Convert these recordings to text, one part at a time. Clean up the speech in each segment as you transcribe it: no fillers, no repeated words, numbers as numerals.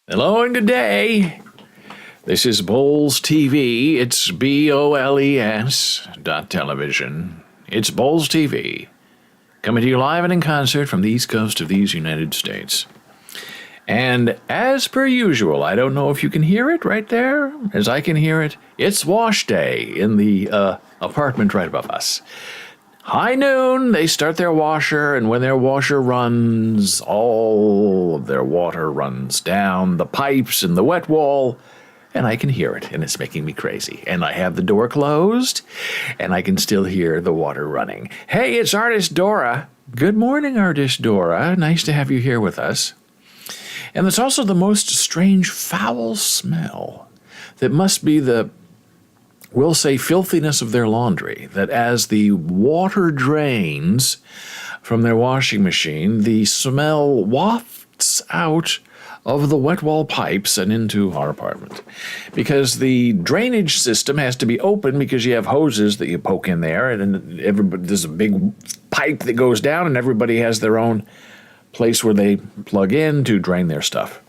Hello and good day. This is Bowles TV. It's BOLES .television. It's Bowles TV. Coming to you live and in concert from the East Coast of these United States. And as per usual, I don't know if you can hear it right there, as I can hear it. It's wash day in the apartment right above us. High noon, they start their washer, and when their washer runs, all of their water runs down the pipes and the wet wall, and I can hear it, and it's making me crazy. And I have the door closed, and I can still hear the water running. Hey, it's Artist Dora. Good morning, Artist Dora. Nice to have you here with us. And there's also the most strange foul smell that must be the, we'll say, filthiness of their laundry, that as the water drains from their washing machine, the smell wafts out of the wet wall pipes and into our apartment. Because the drainage system has to be open because you have hoses that you poke in there, and everybody, there's a big pipe that goes down, and everybody has their own place where they plug in to drain their stuff.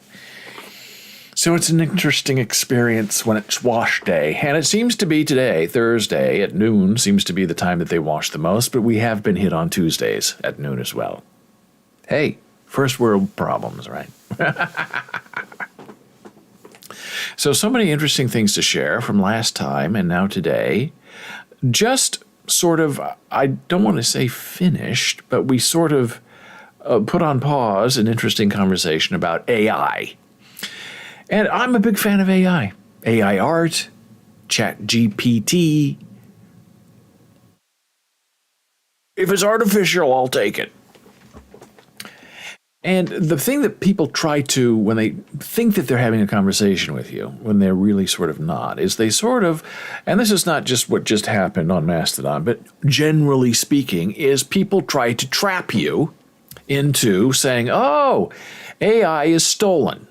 So it's an interesting experience when it's wash day. And it seems to be today, Thursday at noon, seems to be the time that they wash the most, but we have been hit on Tuesdays at noon as well. Hey, first world problems, right? So many interesting things to share from last time and now today. Just sort of, I don't want to say finished, but we sort of put on pause an interesting conversation about AI. And I'm a big fan of AI. AI art, ChatGPT. If it's artificial, I'll take it. And the thing that people try to, when they think that they're having a conversation with you, when they're really sort of not, is they sort of, and this is not just what just happened on Mastodon, but generally speaking, is people try to trap you into saying, oh, AI is stolen.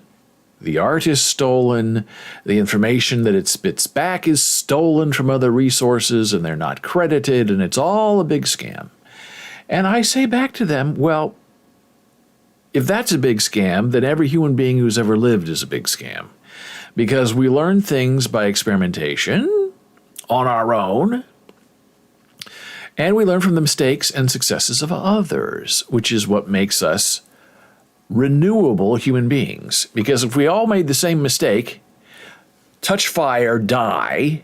The art is stolen, the information that it spits back is stolen from other resources, and they're not credited, and it's all a big scam. And I say back to them, well, if that's a big scam, then every human being who's ever lived is a big scam. Because we learn things by experimentation, on our own, and we learn from the mistakes and successes of others, which is what makes us renewable human beings. Because if we all made the same mistake, touch fire, die,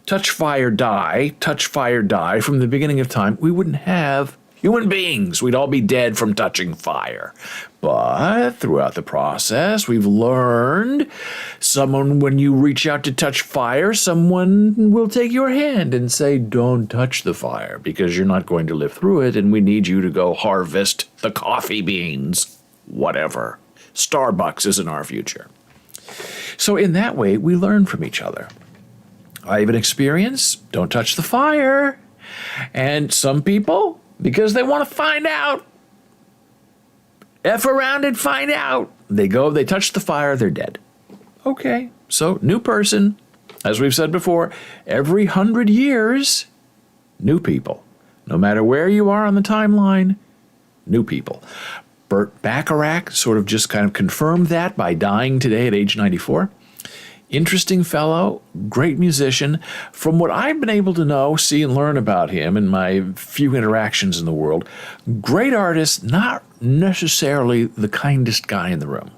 touch fire, die, touch fire, die, from the beginning of time, we wouldn't have human beings. We'd all be dead from touching fire. But throughout the process, we've learned when you reach out to touch fire, someone will take your hand and say, don't touch the fire because you're not going to live through it, and we need you to go harvest the coffee beans. Whatever. Starbucks isn't our future. So in that way, we learn from each other. I have an experience, don't touch the fire. And some people, because they want to find out, F around and find out, they touch the fire, they're dead. Okay, so new person, as we've said before, every 100 years, new people. No matter where you are on the timeline, new people. Burt Bacharach sort of just kind of confirmed that by dying today at age 94. Interesting fellow, great musician. From what I've been able to know, see, and learn about him in my few interactions in the world, great artist, not necessarily the kindest guy in the room.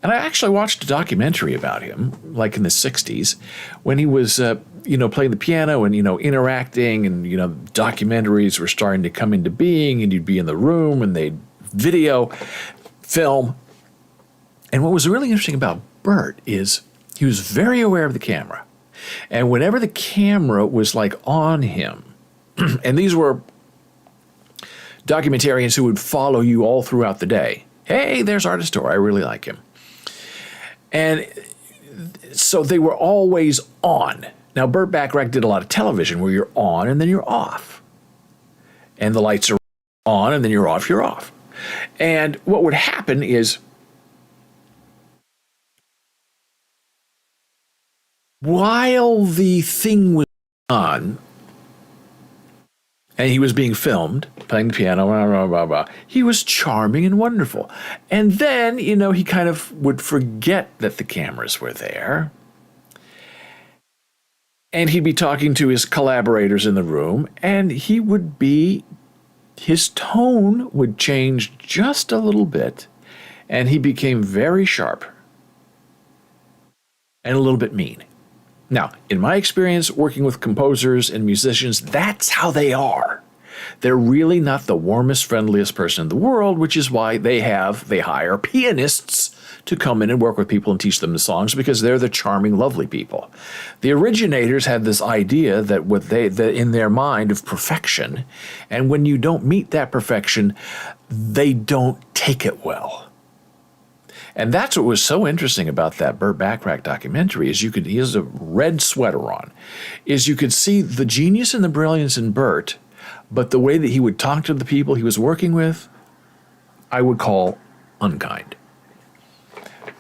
And I actually watched a documentary about him, like in the 60s, when he was, playing the piano and, interacting, and, documentaries were starting to come into being, and you'd be in the room and they'd video, film. And what was really interesting about Burt is he was very aware of the camera. And whenever the camera was like on him, and these were documentarians who would follow you all throughout the day. Hey, there's Artist Dora, I really like him. And so they were always on. Now, Burt Bacharach did a lot of television where you're on and then you're off. And the lights are on and then you're off, you're off. And what would happen is, while the thing was on, and he was being filmed playing the piano, blah, blah, blah, blah. He was charming and wonderful. And then, he kind of would forget that the cameras were there. And he'd be talking to his collaborators in the room, and his tone would change just a little bit, and he became very sharp and a little bit mean. Now, in my experience working with composers and musicians, that's how they are. They're really not the warmest, friendliest person in the world, which is why they hire pianists to come in and work with people and teach them the songs, because they're the charming, lovely people. The originators had this idea that in their mind of perfection, and when you don't meet that perfection, they don't take it well. And that's what was so interesting about that Burt Bacharach documentary is he has a red sweater on, is you could see the genius and the brilliance in Burt, but the way that he would talk to the people he was working with, I would call unkind.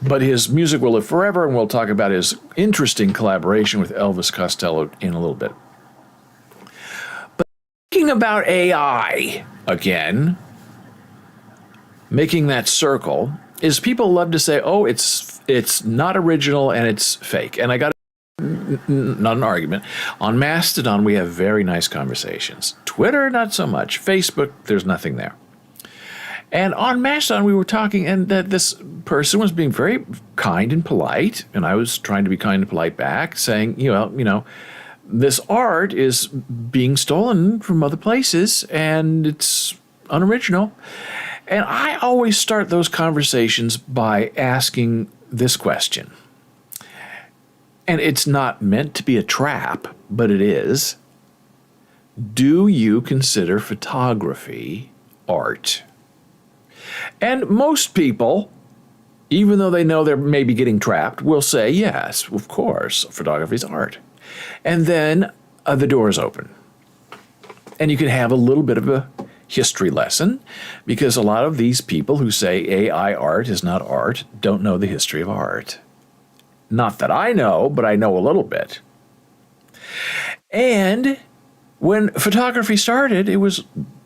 But his music will live forever, and we'll talk about his interesting collaboration with Elvis Costello in a little bit. But thinking about AI again, making that circle, is people love to say, oh, it's not original and it's fake. And I got not an argument. On Mastodon, we have very nice conversations. Twitter, not so much. Facebook, there's nothing there. And on Mastodon, we were talking, and that this person was being very kind and polite, and I was trying to be kind and polite back, saying, this art is being stolen from other places, and it's unoriginal. And I always start those conversations by asking this question. And it's not meant to be a trap, but it is. Do you consider photography art? And most people, even though they know they're maybe getting trapped, will say, yes, of course, photography is art. And then the doors open. And you can have a little bit of a history lesson, because a lot of these people who say AI art is not art don't know the history of art. Not that I know, but I know a little bit. And when photography started, it was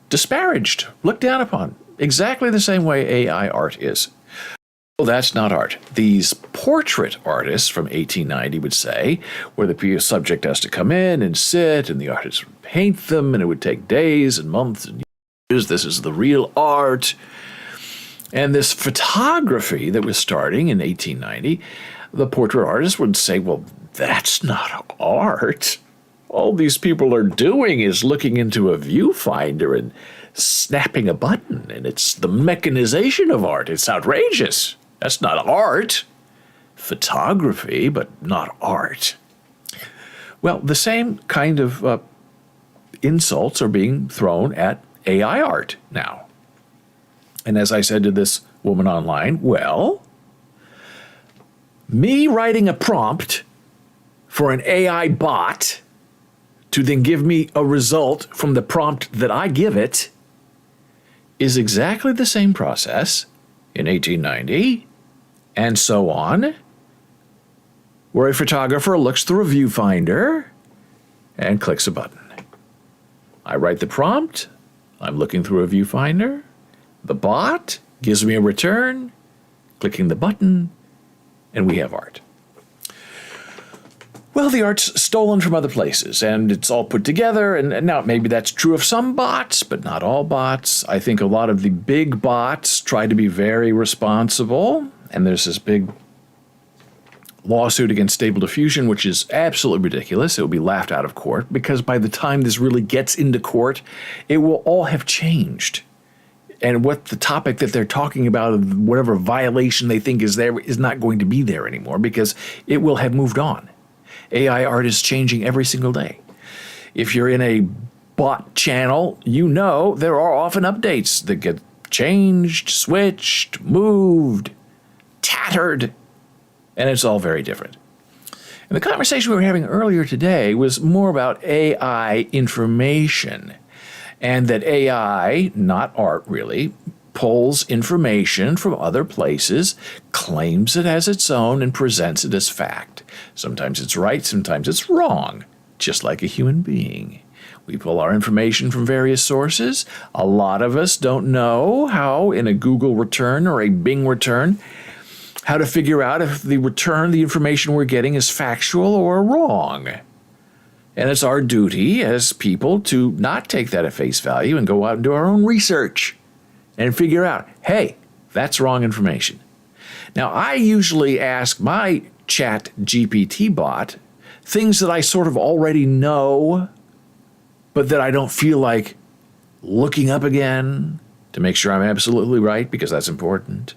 disparaged, looked down upon, exactly the same way AI art is. Well, that's not art. These portrait artists from 1890 would say, where the subject has to come in and sit, and the artist would paint them, and it would take days and months and years. This is the real art. And this photography that was starting in 1890, the portrait artist would say, well, that's not art. All these people are doing is looking into a viewfinder and snapping a button, and it's the mechanization of art. It's outrageous. That's not art. Photography, but not art. Well, the same kind of insults are being thrown at AI art now. And as I said to this woman online, well, me writing a prompt for an AI bot to then give me a result from the prompt that I give it is exactly the same process in 1890 and so on, where a photographer looks through a viewfinder and clicks a button. I write the prompt, I'm looking through a viewfinder, the bot gives me a return, clicking the button, and we have art. Well, the art's stolen from other places, and it's all put together, and now maybe that's true of some bots, but not all bots. I think a lot of the big bots try to be very responsible, and there's this big lawsuit against Stable Diffusion, which is absolutely ridiculous. It will be laughed out of court, because by the time this really gets into court, it will all have changed. And what the topic that they're talking about, whatever violation they think is there, is not going to be there anymore, because it will have moved on. AI art is changing every single day. If you're in a bot channel, you know there are often updates that get changed, switched, moved, tattered, and it's all very different. And the conversation we were having earlier today was more about AI information, and that AI, not art really, pulls information from other places, claims it as its own, and presents it as fact. Sometimes it's right, sometimes it's wrong, just like a human being. We pull our information from various sources. A lot of us don't know how, in a Google return or a Bing return, how to figure out if the information we're getting is factual or wrong. And it's our duty as people to not take that at face value and go out and do our own research and figure out, hey, that's wrong information. Now, I usually ask my Chat GPT bot things that I sort of already know, but that I don't feel like looking up again to make sure I'm absolutely right, because that's important.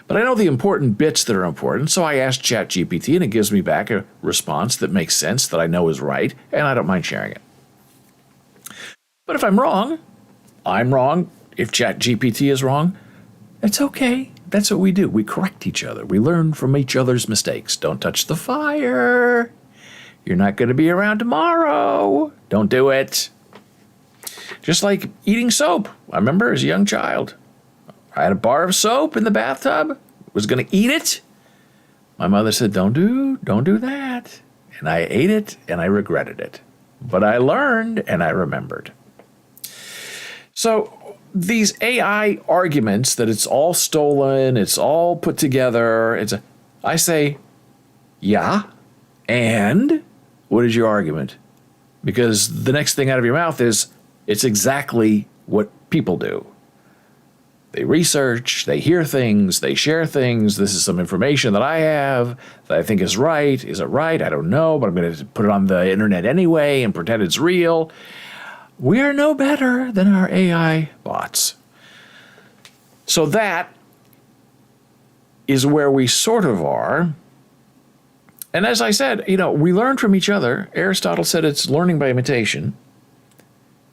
But I know the important bits that are important, so I ask ChatGPT and it gives me back a response that makes sense, that I know is right, and I don't mind sharing it. But if I'm wrong, I'm wrong. If ChatGPT is wrong, it's okay. That's what we do. We correct each other. We learn from each other's mistakes. Don't touch the fire. You're not going to be around tomorrow. Don't do it. Just like eating soap. I remember as a young child, I had a bar of soap in the bathtub, was going to eat it. My mother said, don't do that. And I ate it and I regretted it. But I learned and I remembered. So these AI arguments that it's all stolen, it's all put together, I say, yeah, and what is your argument? Because the next thing out of your mouth is, it's exactly what people do. They research, they hear things, they share things. This is some information that I have that I think is right. Is it right? I don't know, but I'm going to put it on the internet anyway and pretend it's real. We are no better than our AI bots. So that is where we sort of are. And as I said, we learn from each other. Aristotle said it's learning by imitation.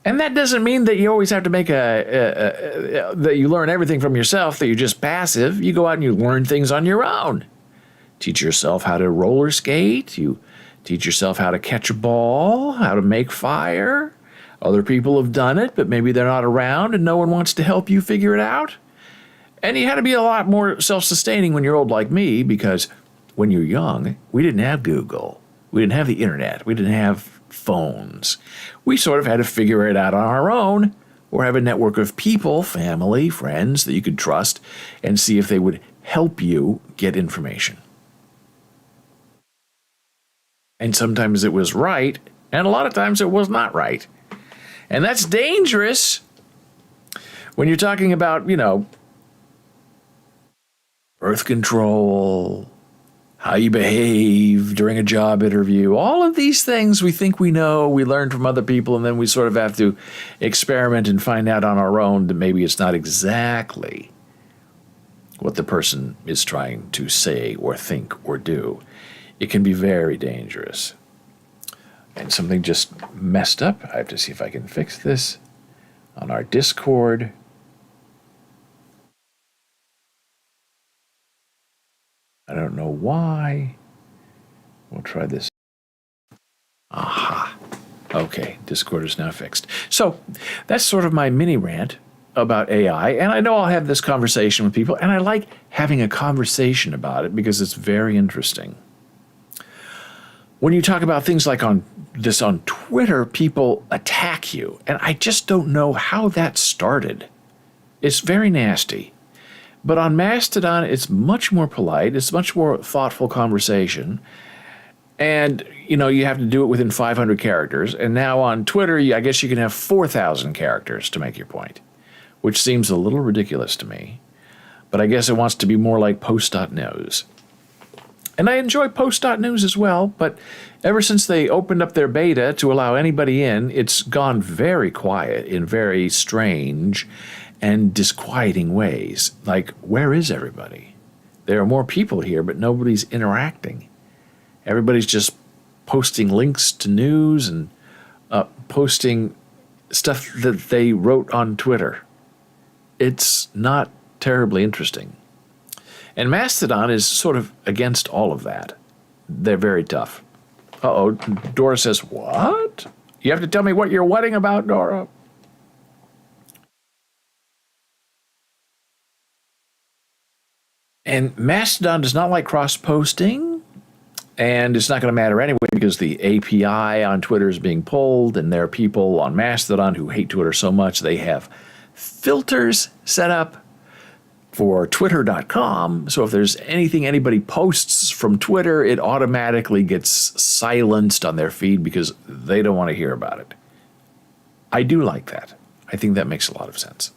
And that doesn't mean that you always have to make that you learn everything from yourself, that you're just passive. You go out and you learn things on your own. Teach yourself how to roller skate. You teach yourself how to catch a ball, how to make fire. Other people have done it, but maybe they're not around and no one wants to help you figure it out. And you had to be a lot more self-sustaining when you're old like me, because when you're young, we didn't have Google. We didn't have the internet. We didn't have phones. We sort of had to figure it out on our own, or have a network of people, family, friends that you could trust and see if they would help you get information. And sometimes it was right, and a lot of times it was not right. And that's dangerous when you're talking about, birth control, how you behave during a job interview, all of these things we think we know, we learn from other people, and then we sort of have to experiment and find out on our own that maybe it's not exactly what the person is trying to say or think or do. It can be very dangerous. And something just messed up. I have to see if I can fix this on our Discord. I don't know why. We'll try this. Aha. Okay, Discord is now fixed. So that's sort of my mini rant about AI. And I know I'll have this conversation with people, and I like having a conversation about it because it's very interesting. When you talk about things like on Twitter, people attack you. And I just don't know how that started. It's very nasty. But on Mastodon, it's much more polite. It's much more thoughtful conversation. And, you have to do it within 500 characters. And now on Twitter, I guess you can have 4,000 characters to make your point, which seems a little ridiculous to me. But I guess it wants to be more like Post.news. And I enjoy Post.news as well, but ever since they opened up their beta to allow anybody in, it's gone very quiet in very strange and disquieting ways. Like, where is everybody? There are more people here, but nobody's interacting. Everybody's just posting links to news and posting stuff that they wrote on Twitter. It's not terribly interesting. And Mastodon is sort of against all of that. They're very tough. Uh-oh, Dora says, what? You have to tell me what you're whatting about, Dora. And Mastodon does not like cross-posting. And it's not going to matter anyway because the API on Twitter is being pulled, and there are people on Mastodon who hate Twitter so much they have filters set up for twitter.com. So if there's anything anybody posts from Twitter, it automatically gets silenced on their feed because they don't want to hear about it. I do like that. I think that makes a lot of sense.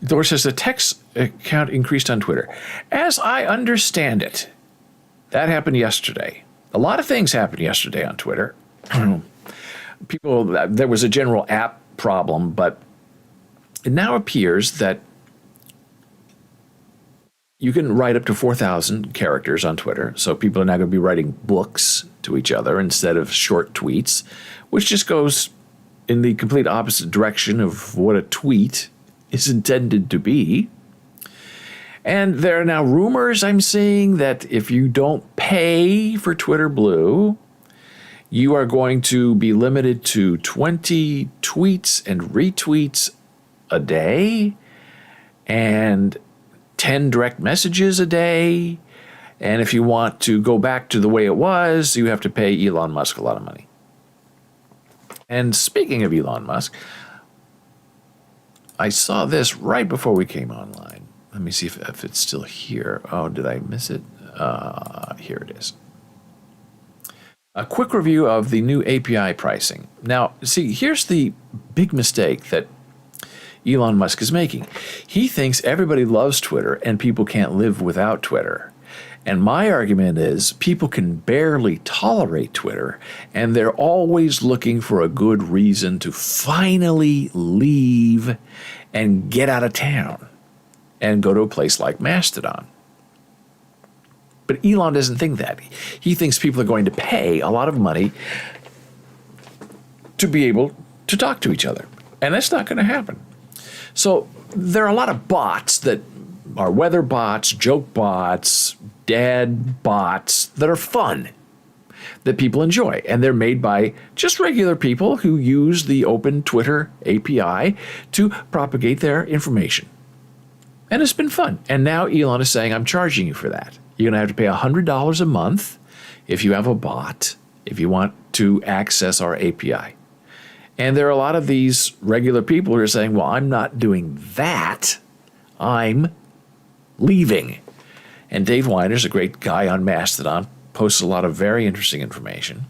Thor says the text count increased on Twitter. As I understand it, that happened yesterday. A lot of things happened yesterday on Twitter. There was a general app problem, but it now appears that you can write up to 4,000 characters on Twitter. So people are now going to be writing books to each other instead of short tweets, which just goes in the complete opposite direction of what a tweet is intended to be. And there are now rumors I'm seeing that if you don't pay for Twitter Blue, you are going to be limited to 20 tweets and retweets a day and 10 direct messages a day. And if you want to go back to the way it was, you have to pay Elon Musk a lot of money. And speaking of Elon Musk, I saw this right before we came online. Let me see if it's still here. Oh, did I miss it? Here it is. A quick review of the new API pricing. Now, see, here's the big mistake that Elon Musk is making. He thinks everybody loves Twitter and people can't live without Twitter. And my argument is people can barely tolerate Twitter, and they're always looking for a good reason to finally leave and get out of town and go to a place like Mastodon. But Elon doesn't think that. He thinks people are going to pay a lot of money to be able to talk to each other. And that's not going to happen. So there are a lot of bots that are weather bots, joke bots, dad bots that are fun, that people enjoy. And they're made by just regular people who use the open Twitter API to propagate their information. And it's been fun. And now Elon is saying, I'm charging you for that. You're going to have to pay $100 a month if you have a bot, if you want to access our API. And there are a lot of these regular people who are saying, well, I'm not doing that. I'm leaving. And Dave Weiner's a great guy on Mastodon, posts a lot of very interesting information.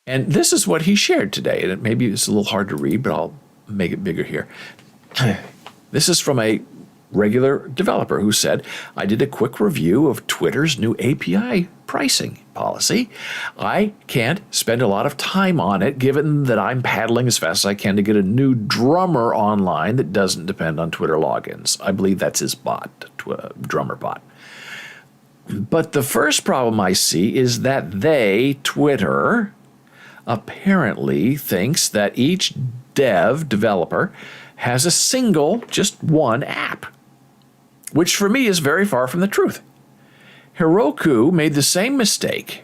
And this is what he shared today. And maybe it's a little hard to read, but I'll make it bigger here. This is from a regular developer who said, I did a quick review of Twitter's new API pricing policy. I can't spend a lot of time on it, given that I'm paddling as fast as I can to get a new drummer online that doesn't depend on Twitter logins. I believe that's his bot, drummer bot. But the first problem I see is that Twitter, apparently thinks that each developer has a single, just one app, which for me is very far from the truth. Heroku made the same mistake.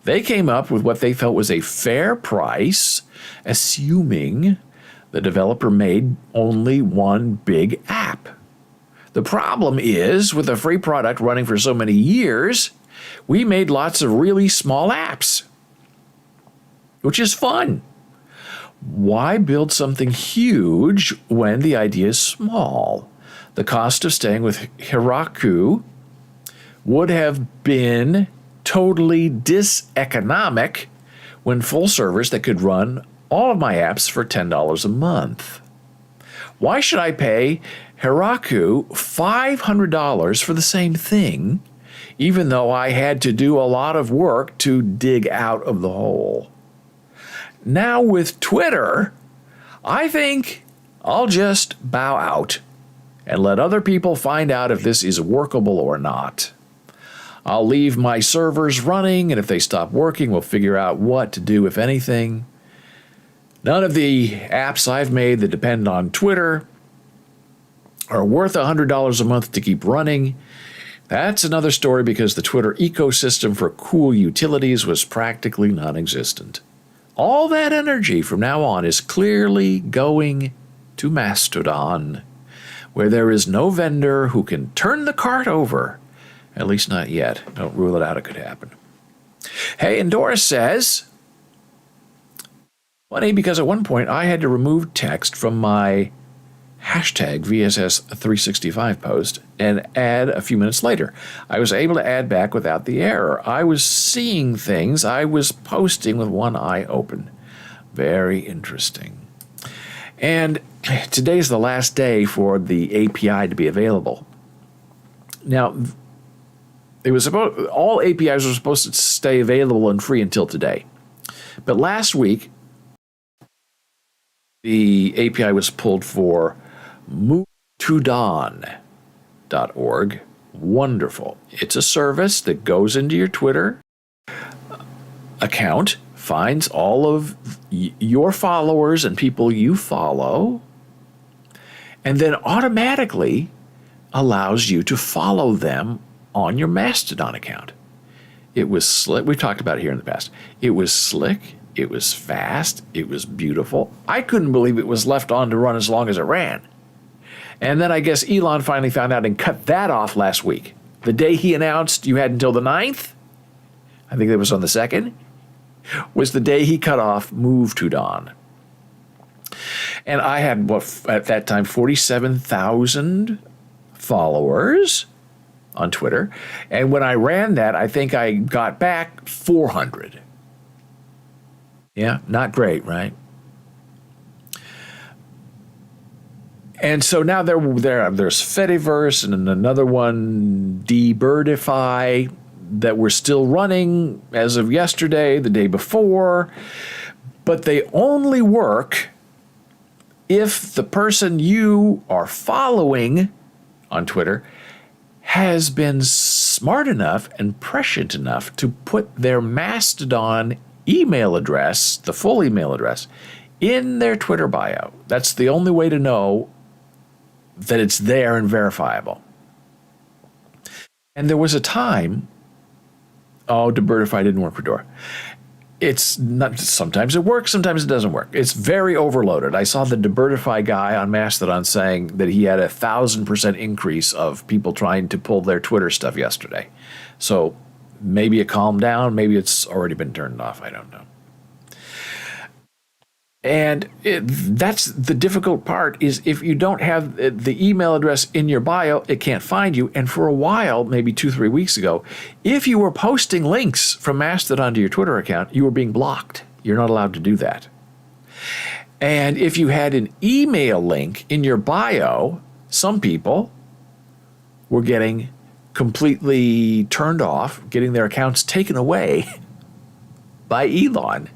They came up with what they felt was a fair price, assuming the developer made only one big app. The problem is, with a free product running for so many years, we made lots of really small apps, which is fun. Why build something huge when the idea is small? The cost of staying with Heroku would have been totally diseconomic when full servers that could run all of my apps for $10 a month. Why should I pay Heroku $500 for the same thing, even though I had to do a lot of work to dig out of the hole? Now with Twitter, I think I'll just bow out and let other people find out if this is workable or not. I'll leave my servers running, and if they stop working, we'll figure out what to do, if anything. None of the apps I've made that depend on Twitter are worth $100 a month to keep running. That's another story because the Twitter ecosystem for cool utilities was practically non-existent. All that energy from now on is clearly going to Mastodon, where there is no vendor who can turn the cart over At least not yet. Don't rule it out, it could happen. Hey, and Doris says, funny because at one point I had to remove text from my hashtag VSS365 post and add a few minutes later. I was able to add back without the error. I was seeing things I was posting with one eye open. Very interesting. And today's the last day for the API to be available. Now, all APIs were supposed to stay available and free until today. But last week, the API was pulled for MoveToDawn.org. Wonderful. It's a service that goes into your Twitter account, finds all of your followers and people you follow, and then automatically allows you to follow them on your Mastodon account. It was slick. We've talked about it here in the past. It was slick. It was fast. It was beautiful. I couldn't believe it was left on to run as long as it ran. And then I guess Elon finally found out and cut that off last week. The day he announced you had until the 9th, I think it was on the 2nd, was the day he cut off MoveToDawn. And I had, at that time, 47,000 followers on Twitter. And when I ran that, I think I got back 400. Yeah, not great, right? And so now there's Fediverse and another one, Debirdify, that were still running as of yesterday, the day before, but they only work if the person you are following on Twitter has been smart enough and prescient enough to put their Mastodon email address, the full email address, in their Twitter bio. That's the only way to know that it's there and verifiable. And there was a time, Debirdify didn't work for Dora. It's not, sometimes it works, sometimes it doesn't work. It's very overloaded. I saw the Debirdify guy on Mastodon saying that he had 1,000% increase of people trying to pull their Twitter stuff yesterday. So maybe it calmed down, maybe it's already been turned off, I don't know. And that's the difficult part, is if you don't have the email address in your bio, it can't find you. And for a while, maybe 2-3 weeks ago, if you were posting links from Mastodon to your Twitter account, you were being blocked. You're not allowed to do that. And if you had an email link in your bio, some people were getting completely turned off, getting their accounts taken away by Elon.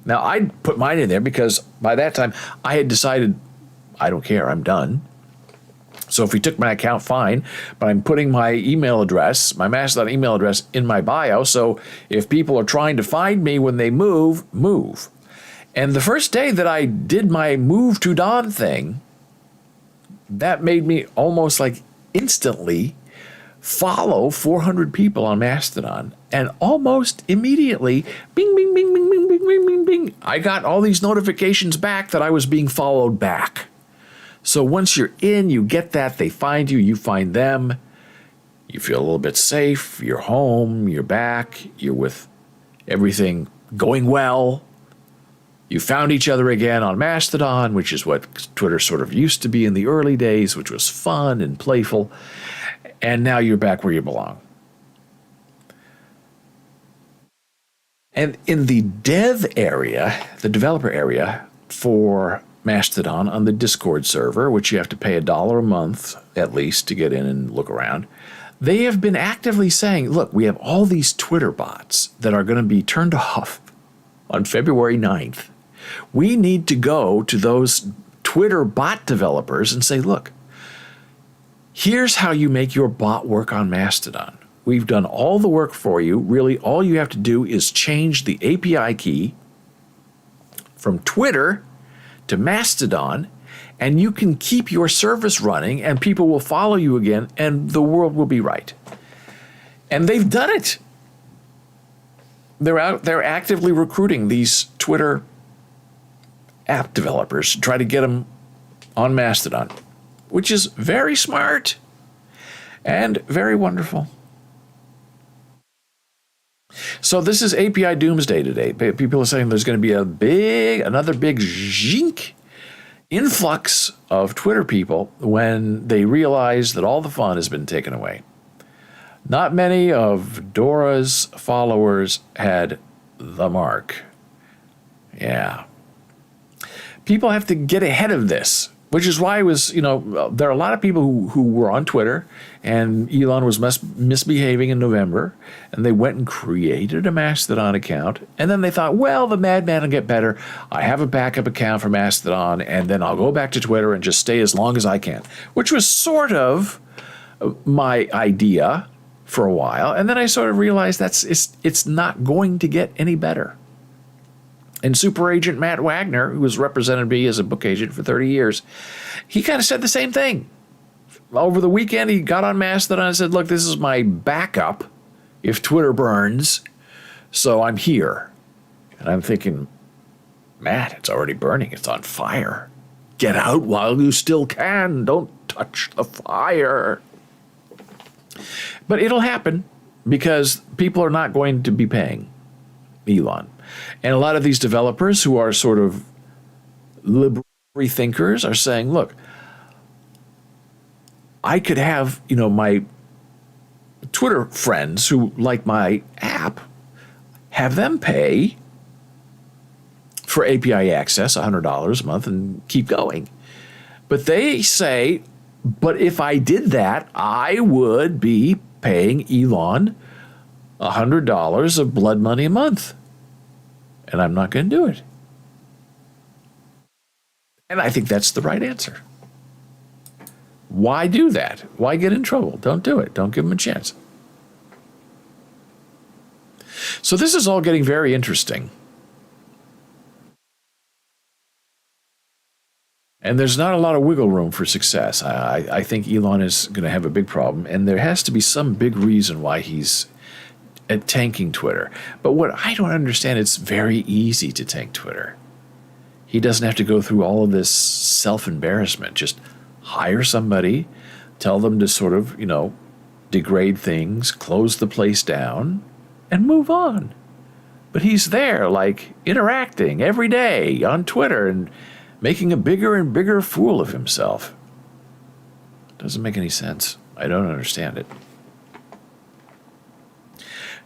Now, I put mine in there because by that time I had decided, I don't care, I'm done. So if he took my account, fine, but I'm putting my email address, my Mastodon email address, in my bio, so if people are trying to find me when they move. And the first day that I did my MoveToDawn thing, that made me almost like instantly follow 400 people on Mastodon, and almost immediately, bing, bing, bing, bing, bing, bing, bing, bing, bing, I got all these notifications back that I was being followed back. So once you're in, you get that, they find you, you find them, you feel a little bit safe, you're home, you're back, you're with everything going well. You found each other again on Mastodon, which is what Twitter sort of used to be in the early days, which was fun and playful. And now you're back where you belong. And in the dev area, the developer area for Mastodon on the Discord server, which you have to pay $1 a month at least to get in and look around, they have been actively saying, look, we have all these Twitter bots that are going to be turned off on February 9th. We need to go to those Twitter bot developers and say, look, here's how you make your bot work on Mastodon. We've done all the work for you. Really, all you have to do is change the API key from Twitter to Mastodon, and you can keep your service running, and people will follow you again, and the world will be right. And they've done it. They're actively recruiting these Twitter app developers to try to get them on Mastodon, which is very smart and very wonderful. So this is API doomsday today. People are saying there's going to be another big zhink influx of Twitter people when they realize that all the fun has been taken away. Not many of Dora's followers had the mark. Yeah. People have to get ahead of this, which is why there are a lot of people who were on Twitter and Elon was misbehaving in November, and they went and created a Mastodon account, and then they thought, well, the madman will get better. I have a backup account for Mastodon, and then I'll go back to Twitter and just stay as long as I can, which was sort of my idea for a while. And then I sort of realized it's not going to get any better. And super agent Matt Wagner, who has represented me as a book agent for 30 years, he kind of said the same thing. Over the weekend, he got on Mastodon and said, look, this is my backup if Twitter burns, so I'm here. And I'm thinking, Matt, it's already burning. It's on fire. Get out while you still can. Don't touch the fire. But it'll happen because people are not going to be paying Elon. And a lot of these developers who are sort of liberal thinkers are saying, look, I could have, my Twitter friends who like my app, have them pay for API access, $100 a month, and keep going. But they say, but if I did that, I would be paying Elon $100 of blood money a month. And I'm not going to do it. And I think that's the right answer. Why do that? Why get in trouble? Don't do it. Don't give them a chance. So this is all getting very interesting. And there's not a lot of wiggle room for success. I think Elon is going to have a big problem, and there has to be some big reason why he's tanking Twitter. But what I don't understand, it's very easy to tank Twitter. He doesn't have to go through all of this self-embarrassment. Just hire somebody, tell them to sort of, degrade things, close the place down, and move on. But he's there, interacting every day on Twitter and making a bigger and bigger fool of himself. Doesn't make any sense. I don't understand it.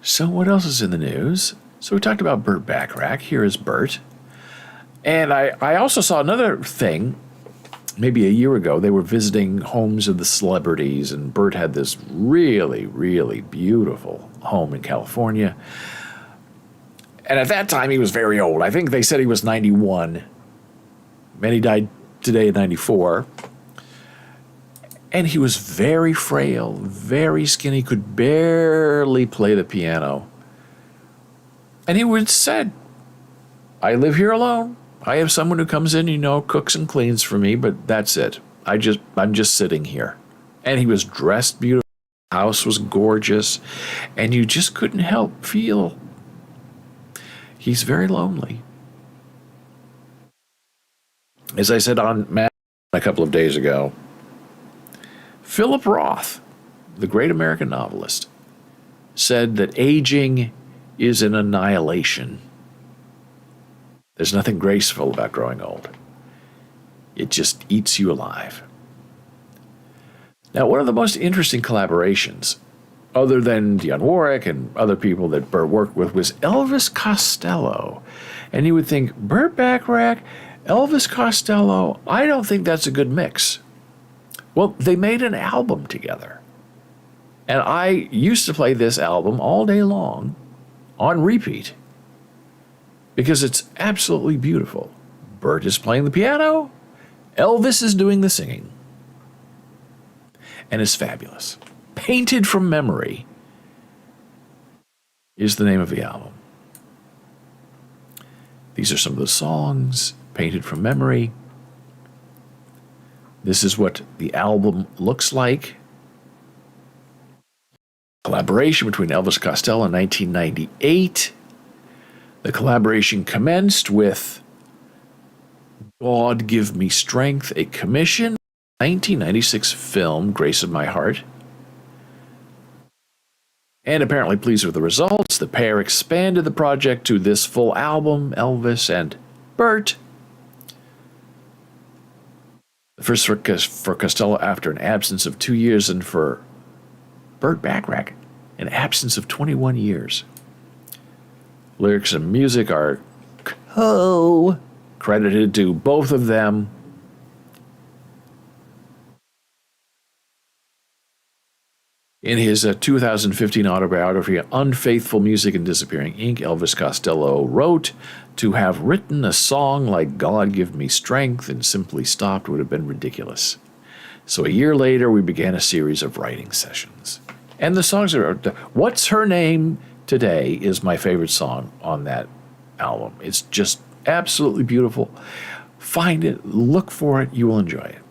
So what else is in the news? So we talked about Burt Bacharach. Here is Burt. And I also saw another thing, maybe a year ago. They were visiting homes of the celebrities, and Burt had this really, really beautiful home in California. And at that time, he was very old. I think they said he was 91. And he died today at 94. And he was very frail, very skinny, could barely play the piano. And he would said, I live here alone. I have someone who comes in, cooks and cleans for me, but that's it. I'm just sitting here. And he was dressed beautiful. The house was gorgeous. And you just couldn't help feel he's very lonely. As I said on Matt a couple of days ago, Philip Roth, the great American novelist, said that aging is an annihilation. There's nothing graceful about growing old. It just eats you alive. Now, one of the most interesting collaborations, other than Dionne Warwick and other people that Burt worked with, was Elvis Costello. And you would think, Burt Bacharach, Elvis Costello, I don't think that's a good mix. Well, they made an album together. And I used to play this album all day long on repeat because it's absolutely beautiful. Burt is playing the piano. Elvis is doing the singing. And it's fabulous. Painted from Memory is the name of the album. These are some of the songs, Painted from Memory. This is what the album looks like. Collaboration between Elvis Costello in 1998. The collaboration commenced with God Give Me Strength, a commission, 1996 film, Grace of My Heart. And apparently pleased with the results, the pair expanded the project to this full album, Elvis and Bert. The first for Costello after an absence of 2 years, and for Burt Bacharach, an absence of 21 years. Lyrics and music are co-credited to both of them. In his 2015 autobiography, Unfaithful Music and Disappearing Ink., Elvis Costello wrote, "To have written a song like God Give Me Strength and simply stopped would have been ridiculous. So a year later, we began a series of writing sessions." And the songs are, What's Her Name Today is my favorite song on that album. It's just absolutely beautiful. Find it, look for it, you will enjoy it.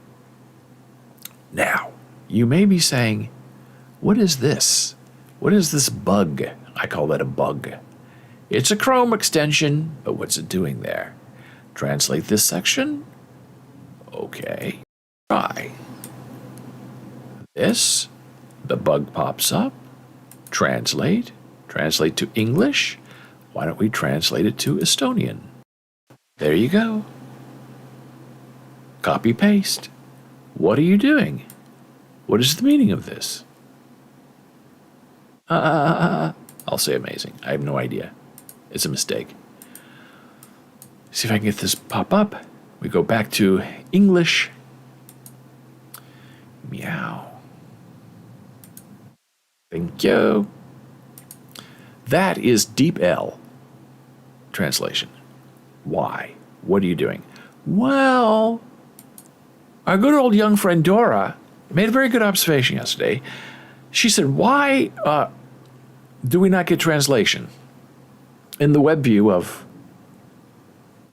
Now, you may be saying, what is this? What is this bug? I call that a bug. It's a Chrome extension, but what's it doing there? Translate this section? Okay. Try. This. The bug pops up. Translate. Translate to English. Why don't we translate it to Estonian? There you go. Copy paste. What are you doing? What is the meaning of this? I'll say amazing. I have no idea. It's a mistake. See if I can get this pop up. We go back to English. Meow. Thank you. That is DeepL translation. Why? What are you doing? Well, our good old young friend Dora made a very good observation yesterday. She said, why do we not get translation in the web view of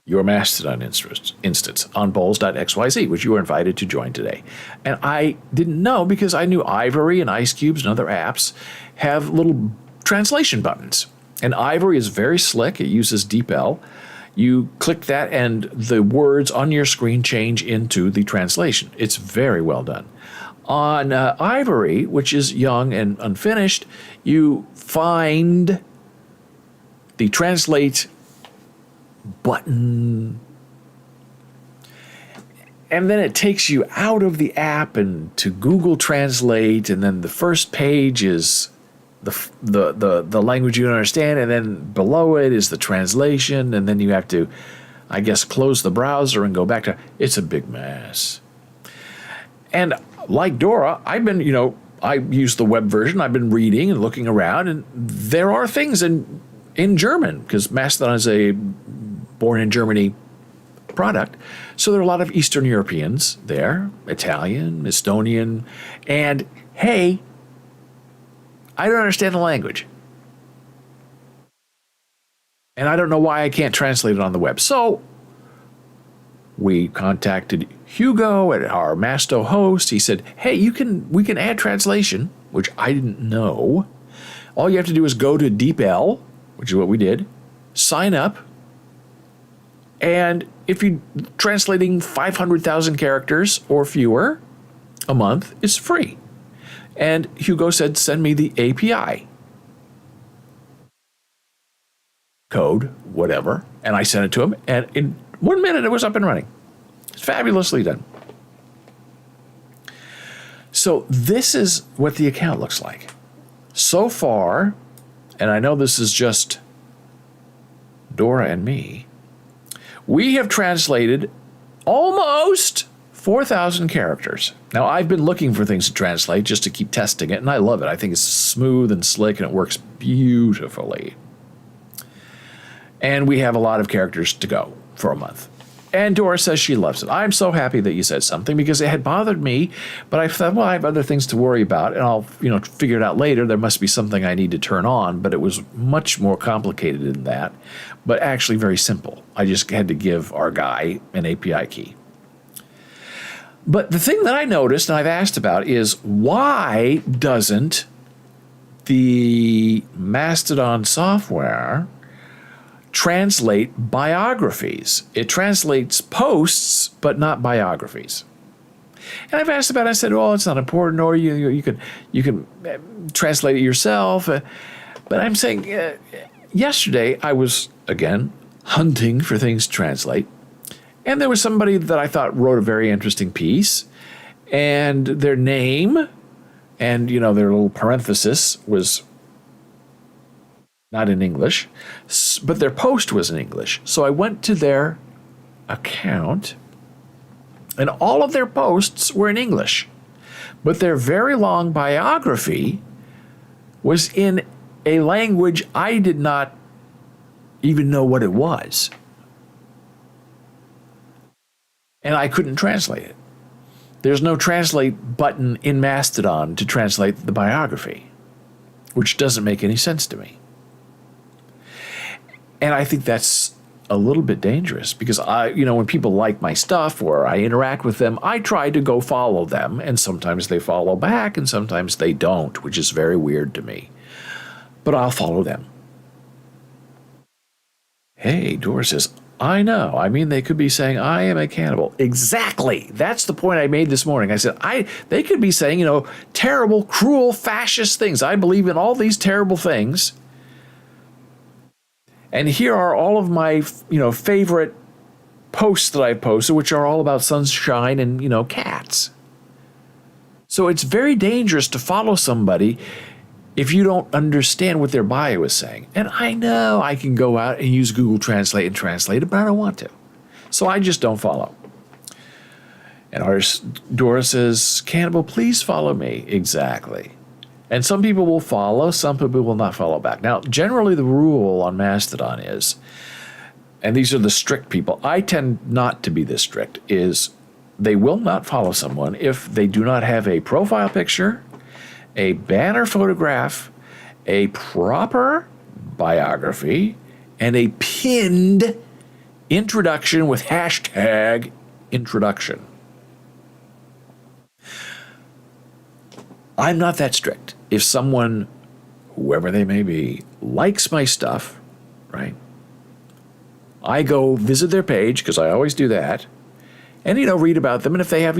your Mastodon instance on bowls.xyz, which you were invited to join today? And I didn't know, because I knew Ivory and Ice Cubes and other apps have little translation buttons. And Ivory is very slick. It uses DeepL. You click that and the words on your screen change into the translation. It's very well done. On Ivory, which is young and unfinished, you find the translate button, and then it takes you out of the app and to Google Translate, and then the first page is the language you don't understand, and then below it is the translation, and then you have to, I guess, close the browser and go back to. It's a big mess. And like Dora, I've been, I use the web version. I've been reading and looking around, and there are things in German, because Mastodon is a born in Germany product. So there are a lot of Eastern Europeans there, Italian, Estonian, and hey, I don't understand the language. And I don't know why I can't translate it on the web. So we contacted Hugo at our Masto host. He said, hey, we can add translation, which I didn't know. All you have to do is go to DeepL, which is what we did, sign up, and if you're translating 500,000 characters or fewer a month, it's free. And Hugo said, send me the API code, whatever, and I sent it to him, and in 1 minute it was up and running. It's fabulously done. So this is what the account looks like. So far, and I know this is just Dora and me, we have translated almost 4,000 characters. Now, I've been looking for things to translate just to keep testing it, and I love it. I think it's smooth and slick, and it works beautifully. And we have a lot of characters to go for a month. And Dora says she loves it. I'm so happy that you said something, because it had bothered me, but I thought, well, I have other things to worry about, and I'll, figure it out later. There must be something I need to turn on, but it was much more complicated than that, but actually very simple. I just had to give our guy an API key. But the thing that I noticed, and I've asked about, is why doesn't the Mastodon software translate biographies? It translates posts, but not biographies. And I've asked about it. I said, well, it's not important, or you can translate it yourself. But I'm saying yesterday I was, again, hunting for things to translate. And there was somebody that I thought wrote a very interesting piece. And their name and, their little parenthesis was not in English, but their post was in English. So I went to their account, and all of their posts were in English. But their very long biography was in a language I did not even know what it was. And I couldn't translate it. There's no translate button in Mastodon to translate the biography, which doesn't make any sense to me. And I think that's a little bit dangerous because when people like my stuff or I interact with them, I try to go follow them, and sometimes they follow back and sometimes they don't, which is very weird to me. But I'll follow them. Hey, Doris says, I know. I mean, they could be saying, I am a cannibal. Exactly. That's the point I made this morning. I said, they could be saying, terrible, cruel, fascist things. I believe in all these terrible things. And here are all of my, favorite posts that I've posted, which are all about sunshine and, cats. So it's very dangerous to follow somebody if you don't understand what their bio is saying. And I know I can go out and use Google Translate and translate it, but I don't want to. So I just don't follow. And Dora says, Cannibal, please follow me. Exactly. And some people will follow, some people will not follow back. Now, generally the rule on Mastodon is, and these are the strict people, I tend not to be this strict, is they will not follow someone if they do not have a profile picture, a banner photograph, a proper biography, and a pinned introduction with hashtag introduction. I'm not that strict. If someone, whoever they may be, likes my stuff, right? I go visit their page, because I always do that, and, read about them. And if they have,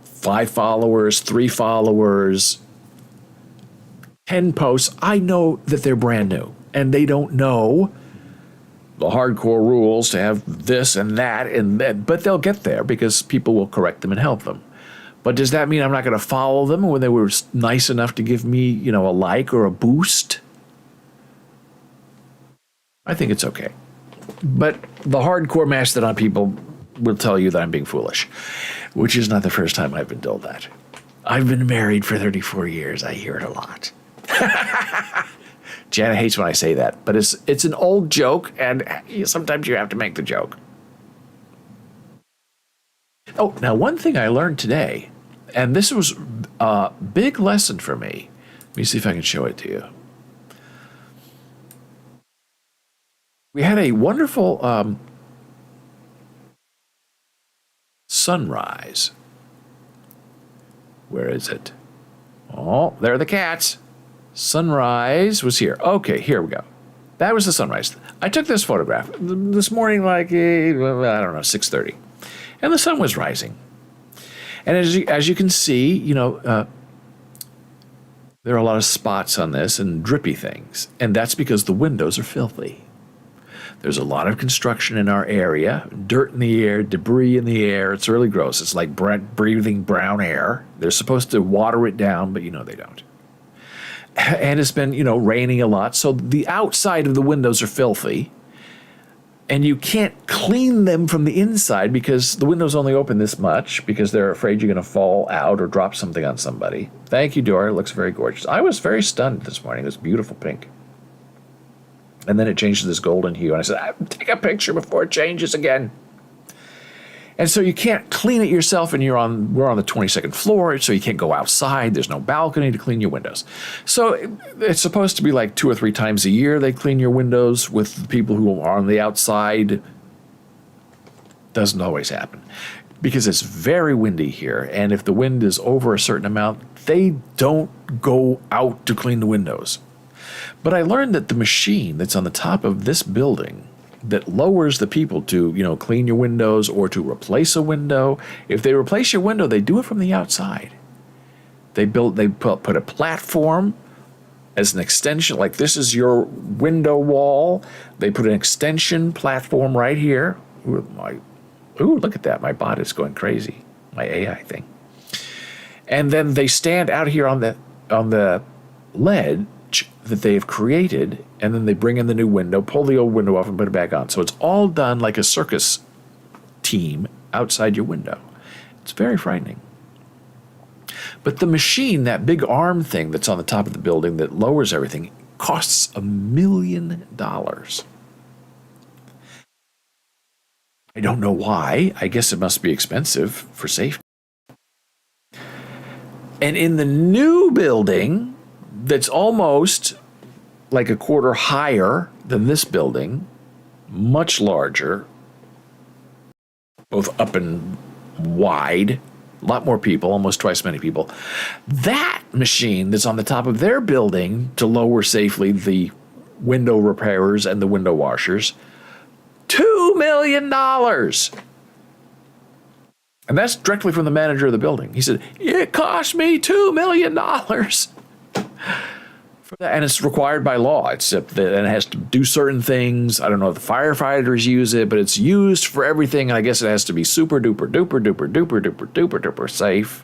5 followers, 3 followers, 10 posts, I know that they're brand new and they don't know the hardcore rules to have this and that and that, but they'll get there because people will correct them and help them. But does that mean I'm not going to follow them when they were nice enough to give me, a like or a boost? I think it's okay. But the hardcore Mastodon people will tell you that I'm being foolish, which is not the first time I've been told that. I've been married for 34 years. I hear it a lot. Jana hates when I say that, but it's an old joke, and sometimes you have to make the joke. Oh, now one thing I learned today, and this was a big lesson for me. Let me see if I can show it to you. We had a wonderful sunrise. Where is it? Oh, there are the cats. Sunrise was here. Okay, here we go. That was the sunrise. I took this photograph this morning, like, I don't know, 6:30. And the sun was rising. And as you can see, there are a lot of spots on this and drippy things. And that's because the windows are filthy. There's a lot of construction in our area, dirt in the air, debris in the air. It's really gross. It's like breathing brown air. They're supposed to water it down, but they don't. And it's been, raining a lot. So the outside of the windows are filthy. And you can't clean them from the inside because the windows only open this much because they're afraid you're going to fall out or drop something on somebody. Thank you, Dora. It looks very gorgeous. I was very stunned this morning. It was beautiful pink. And then it changed to this golden hue. And I said, take a picture before it changes again. And so you can't clean it yourself, and we're on the 22nd floor, so you can't go outside. There's no balcony to clean your windows. So it's supposed to be like 2 or 3 times a year they clean your windows with the people who are on the outside. Doesn't always happen because it's very windy here, and if the wind is over a certain amount, they don't go out to clean the windows. But I learned that the machine that's on the top of this building, that lowers the people to, clean your windows or to replace a window. If they replace your window, they do it from the outside. They put a platform as an extension, like this is your window wall. They put an extension platform right here. Ooh, look at that. My bot is going crazy. My AI thing. And then they stand out here on the ledge that they have created, and then they bring in the new window, pull the old window off, and put it back on. So it's all done like a circus team outside your window. It's very frightening. But the machine, that big arm thing that's on the top of the building that lowers everything, costs $1 million. I don't know why. I guess it must be expensive for safety. And in the new building, that's almost like a quarter higher than this building, much larger, both up and wide, a lot more people, almost twice as many people. That machine that's on the top of their building to lower safely the window repairers and the window washers, $2 million. And that's directly from the manager of the building. He said, it cost me $2 million for that. And it's required by law, except that it has to do certain things. I don't know if the firefighters use it, but it's used for everything. And I guess it has to be super duper duper duper duper duper duper duper safe.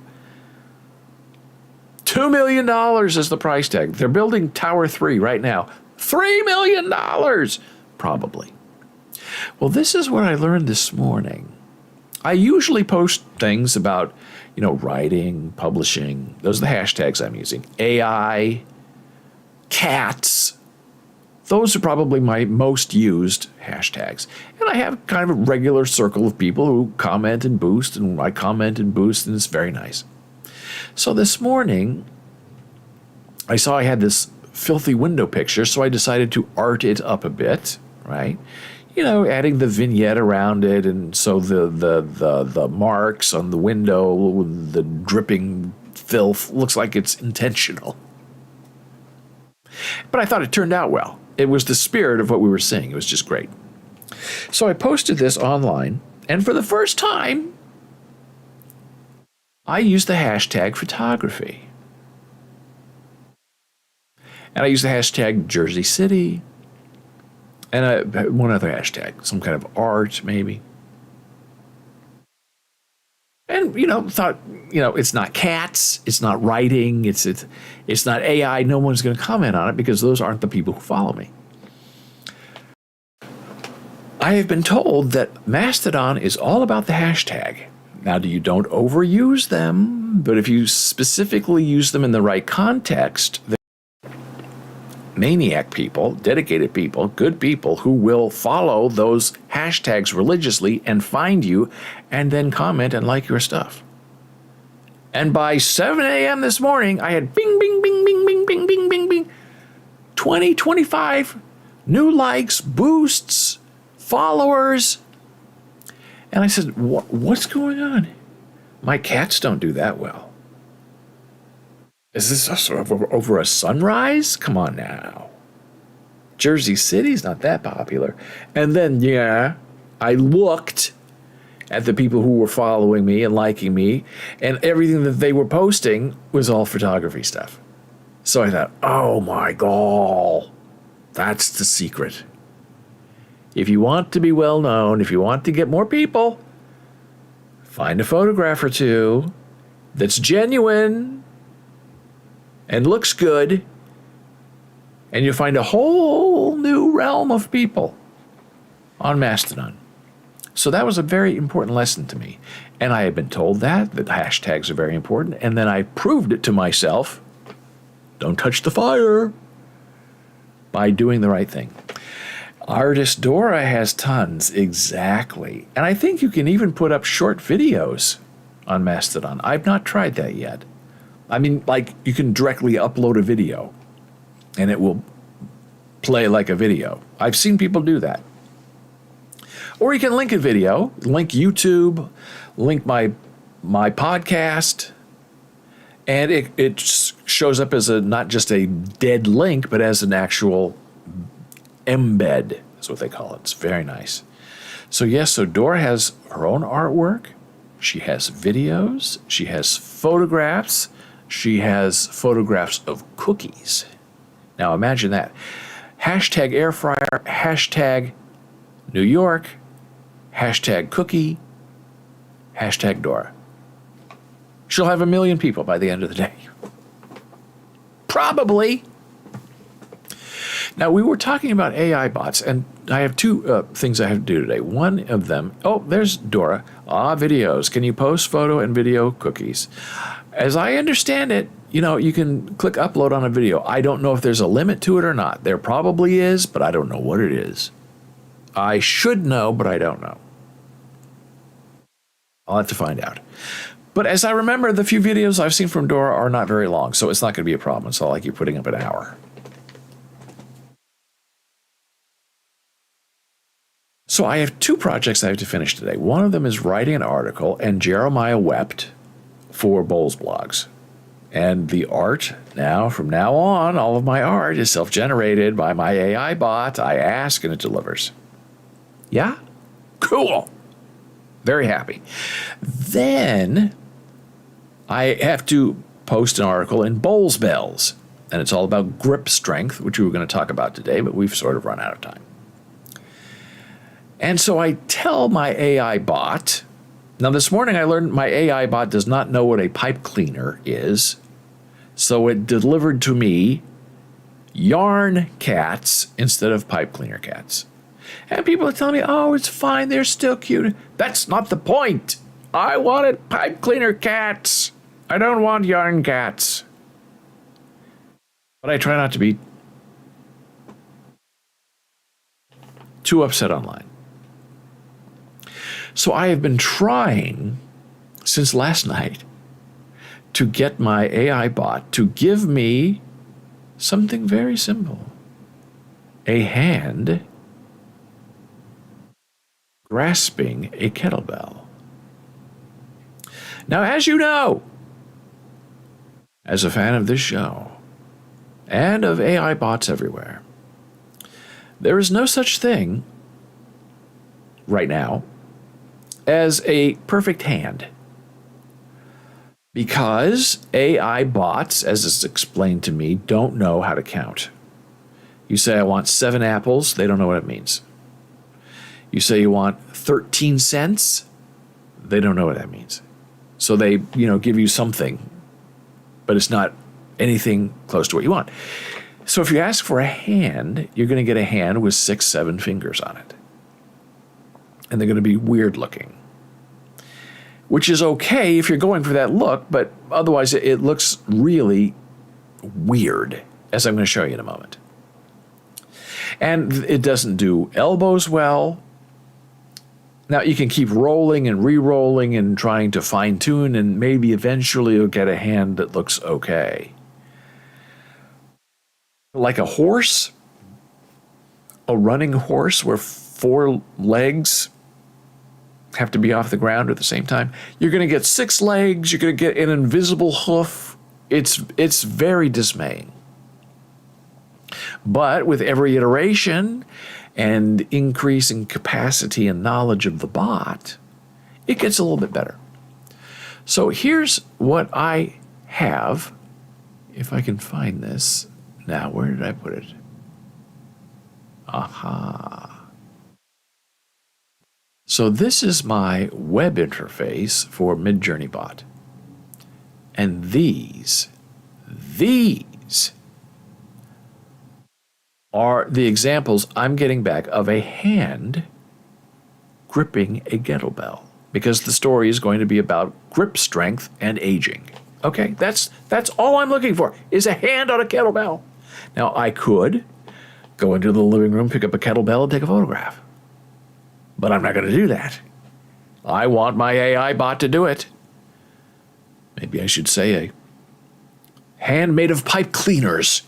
$2 million is the price tag. They're building Tower 3 right now. $3 million, probably. Well, this is what I learned this morning. I usually post things about, writing, publishing. Those are the hashtags I'm using. AI, cats. Those are probably my most used hashtags. And I have kind of a regular circle of people who comment and boost, and I comment and boost, and it's very nice. So this morning, I saw I had this filthy window picture, so I decided to art it up a bit, right? Adding the vignette around it, and so the marks on the window, the dripping filth, looks like it's intentional. But I thought it turned out well. It was the spirit of what we were seeing. It was just great. So I posted this online, and for the first time, I used the hashtag photography. And I used the hashtag Jersey City, and one other hashtag, some kind of art, maybe. And, thought, it's not cats, it's not writing, it's not AI. No one's going to comment on it because those aren't the people who follow me. I have been told that Mastodon is all about the hashtag. Now, you don't overuse them, but if you specifically use them in the right context, maniac people, dedicated people, good people who will follow those hashtags religiously and find you and then comment and like your stuff. And by 7 a.m. this morning, I had bing, bing, bing, bing, bing, bing, bing, bing, bing, 20, 25 new likes, boosts, followers. And I said, what's going on? My cats don't do that well. Is this over a sunrise? Come on now. Jersey City's not that popular. And then, I looked at the people who were following me and liking me, and everything that they were posting was all photography stuff. So I thought, oh my God, that's the secret. If you want to be well known, if you want to get more people, find a photograph or two that's genuine and looks good, and you'll find a whole new realm of people on Mastodon. So that was a very important lesson to me. And I had been told that hashtags are very important, and then I proved it to myself, don't touch the fire, by doing the right thing. Artist Dora has tons, exactly. And I think you can even put up short videos on Mastodon. I've not tried that yet. I mean, like, you can directly upload a video and it will play like a video. I've seen people do that. Or you can link a video, link YouTube, link my podcast, and it shows up as not just a dead link, but as an actual embed is what they call it. It's very nice. So yes, so Dora has her own artwork. She has videos. She has photographs. She has photographs of cookies. Now imagine that. Hashtag air fryer, hashtag New York, hashtag cookie, hashtag Dora. She'll have 1 million people by the end of the day. Probably. Now, we were talking about AI bots, and I have two things I have to do today. One of them, oh, there's Dora. Videos. Can you post photo and video cookies? As I understand it, you can click upload on a video. I don't know if there's a limit to it or not. There probably is, but I don't know what it is. I should know, but I don't know. I'll have to find out. But as I remember, the few videos I've seen from Dora are not very long, so it's not going to be a problem. It's not like you're putting up an hour. So I have two projects I have to finish today. One of them is writing an article, and Jeremiah wept for Bowles Blogs. And the art now, from now on, all of my art is self-generated by my AI bot. I ask and it delivers. Yeah? Cool. Very happy. Then I have to post an article in Bowles Bells, and it's all about grip strength, which we were going to talk about today, but we've sort of run out of time. And so I tell my AI bot, now this morning I learned my AI bot does not know what a pipe cleaner is, so it delivered to me yarn cats instead of pipe cleaner cats. And people are telling me, oh, it's fine, they're still cute. That's not the point. I wanted pipe cleaner cats. I don't want yarn cats. But I try not to be too upset online. So I have been trying since last night to get my AI bot to give me something very simple. A hand grasping a kettlebell. Now, as you know, as a fan of this show and of AI bots everywhere, there is no such thing right now as a perfect hand. Because AI bots, as is explained to me, don't know how to count. You say, I want 7 apples, they don't know what it means. You say you want 13 cents, they don't know what that means. So they, give you something, but it's not anything close to what you want. So if you ask for a hand, you're going to get a hand with 6, 7 fingers on it. And they're going to be weird looking. Which is okay if you're going for that look, but otherwise it looks really weird, as I'm going to show you in a moment. And it doesn't do elbows well. Now, you can keep rolling and re-rolling and trying to fine-tune, and maybe eventually you'll get a hand that looks okay. Like a horse, a running horse where 4 legs have to be off the ground at the same time. You're going to get 6 legs. You're going to get an invisible hoof. It's very dismaying. But with every iteration and increase in capacity and knowledge of the bot, it gets a little bit better. So here's what I have. If I can find this. Now, where did I put it? Aha. So this is my web interface for Midjourney Bot. And these are the examples I'm getting back of a hand gripping a kettlebell, because the story is going to be about grip strength and aging. Okay, that's all I'm looking for, is a hand on a kettlebell. Now, I could go into the living room, pick up a kettlebell, and take a photograph. But I'm not going to do that. I want my AI bot to do it. Maybe I should say a hand made of pipe cleaners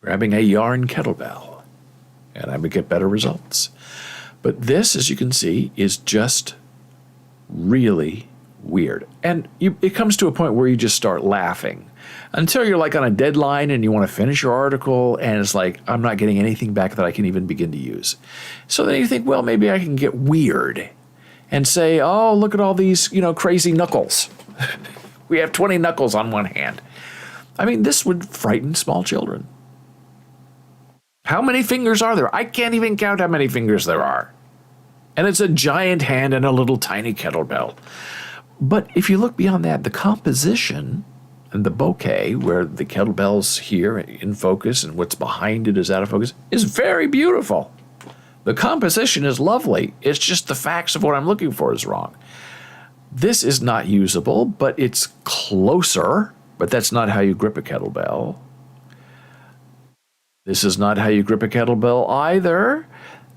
grabbing a yarn kettlebell, and I would get better results. But this, as you can see, is just really, weird. And it comes to a point where you just start laughing until you're like on a deadline and you want to finish your article and it's like, I'm not getting anything back that I can even begin to use. So then you think, well, maybe I can get weird and say, oh, look at all these, crazy knuckles. We have 20 knuckles on one hand. I mean, this would frighten small children. How many fingers are there? I can't even count how many fingers there are. And it's a giant hand and a little tiny kettlebell. But if you look beyond that, the composition and the bokeh, where the kettlebell's here in focus and what's behind it is out of focus, is very beautiful. The composition is lovely. It's just the facts of what I'm looking for is wrong. This is not usable, but it's closer. But that's not how you grip a kettlebell. This is not how you grip a kettlebell either.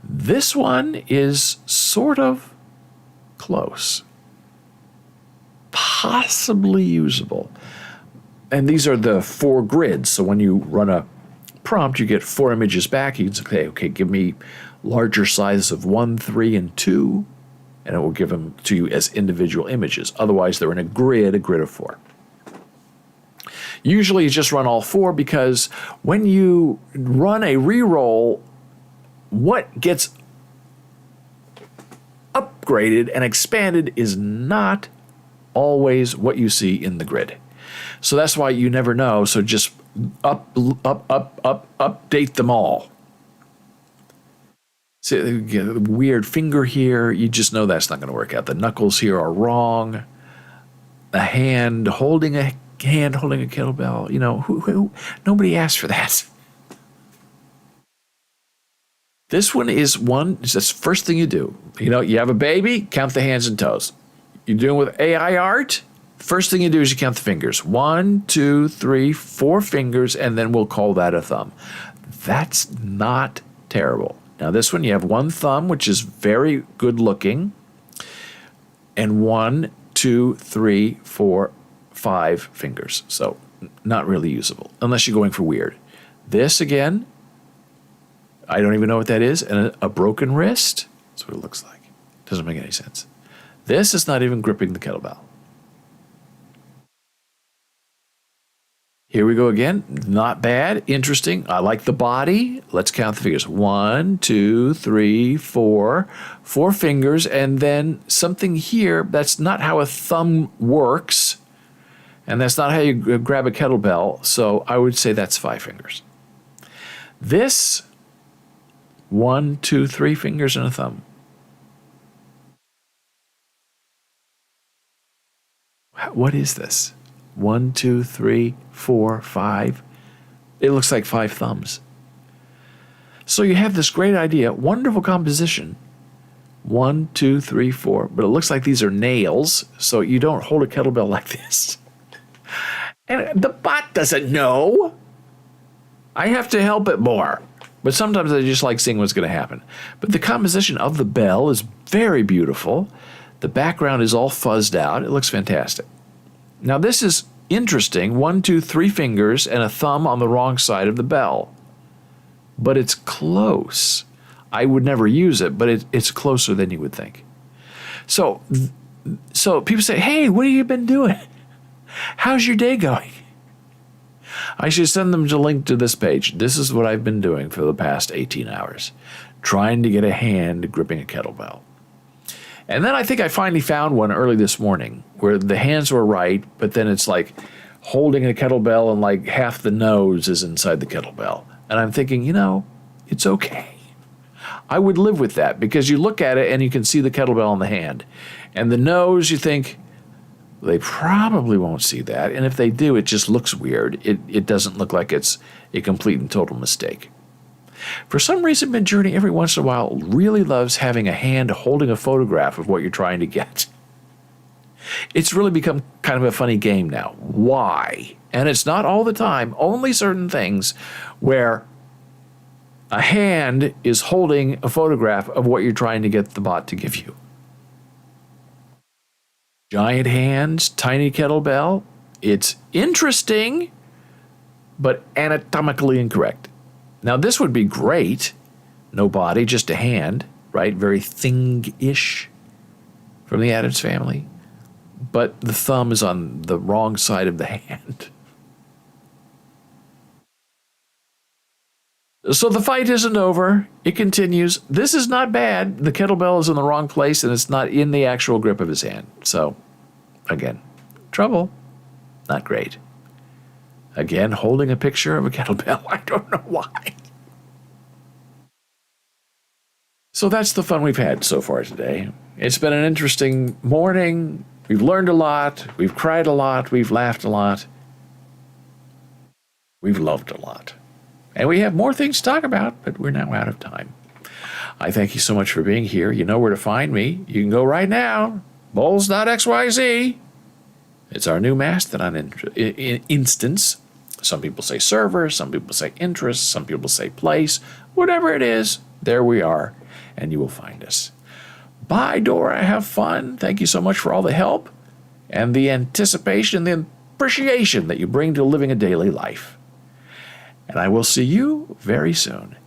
This one is sort of close. Possibly usable. And these are the 4 grids. So when you run a prompt, you get 4 images back. You can say, okay, give me larger sizes of 1, 3, and 2. And it will give them to you as individual images. Otherwise, they're in a grid of 4. Usually you just run all 4 because when you run a reroll, what gets upgraded and expanded is not always what you see in the grid. So that's why you never know. So just update them all. See, the weird finger here, you just know that's not going to work out. The knuckles here are wrong. A hand holding a kettlebell, nobody asked for that. This one is the first thing you do. You have a baby, count the hands and toes. You're doing with AI art, first thing you do is you count the fingers. 1, 2, 3, 4 fingers, and then we'll call that a thumb. That's not terrible. Now this one, you have 1 thumb, which is very good looking, and 1, 2, 3, 4, 5 fingers. So not really usable unless you're going for weird. This again, I don't even know what that is. And a broken wrist. That's what it looks like. Doesn't make any sense. This is not even gripping the kettlebell. Here we go again. Not bad. Interesting. I like the body. Let's count the fingers. 1, 2, 3, 4. 4 fingers. And then something here. That's not how a thumb works. And that's not how you grab a kettlebell. So I would say that's 5 fingers. This, 1, 2, 3 fingers and a thumb. What is this? 1, 2, 3, 4, 5. It looks like 5 thumbs. So you have this great idea, wonderful composition. 1, 2, 3, 4. But it looks like these are nails, so you don't hold a kettlebell like this. And the bot doesn't know. I have to help it more. But sometimes I just like seeing what's going to happen. But the composition of the bell is very beautiful. The background is all fuzzed out. It looks fantastic. Now this is interesting. 1, 2, 3 fingers and a thumb on the wrong side of the bell. But it's close. I would never use it, but it's closer than you would think. So people say, hey, what have you been doing? How's your day going? I should send them a link to this page. This is what I've been doing for the past 18 hours, trying to get a hand gripping a kettlebell. And then I think I finally found one early this morning where the hands were right, but then it's like holding a kettlebell and like half the nose is inside the kettlebell. And I'm thinking, it's okay. I would live with that because you look at it and you can see the kettlebell in the hand. And the nose, you think, they probably won't see that. And if they do, it just looks weird. It doesn't look like it's a complete and total mistake. For some reason, Midjourney every once in a while really loves having a hand holding a photograph of what you're trying to get. It's really become kind of a funny game now. Why? And it's not all the time, only certain things where a hand is holding a photograph of what you're trying to get the bot to give you. Giant hands, tiny kettlebell. It's interesting, but anatomically incorrect. Now, this would be great. No body, just a hand, right? Very thing-ish from the Addams Family. but the thumb is on the wrong side of the hand. So the fight isn't over. It continues. This is not bad. The kettlebell is in the wrong place and it's not in the actual grip of his hand. So, again, trouble. Not great. Again, holding a picture of a kettlebell. I don't know why. So that's the fun we've had so far today. It's been an interesting morning. We've learned a lot. We've cried a lot. We've laughed a lot. We've loved a lot. And we have more things to talk about, but we're now out of time. I thank you so much for being here. You know where to find me. You can go right now, bowls.xyz. It's our new Mastodon instance. Some people say server, some people say interest, some people say place. Whatever it is, there we are, and you will find us. Bye, Dora. Have fun. Thank you so much for all the help and the anticipation, the appreciation that you bring to living a daily life. And I will see you very soon.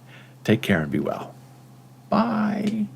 Take care and be well. Bye.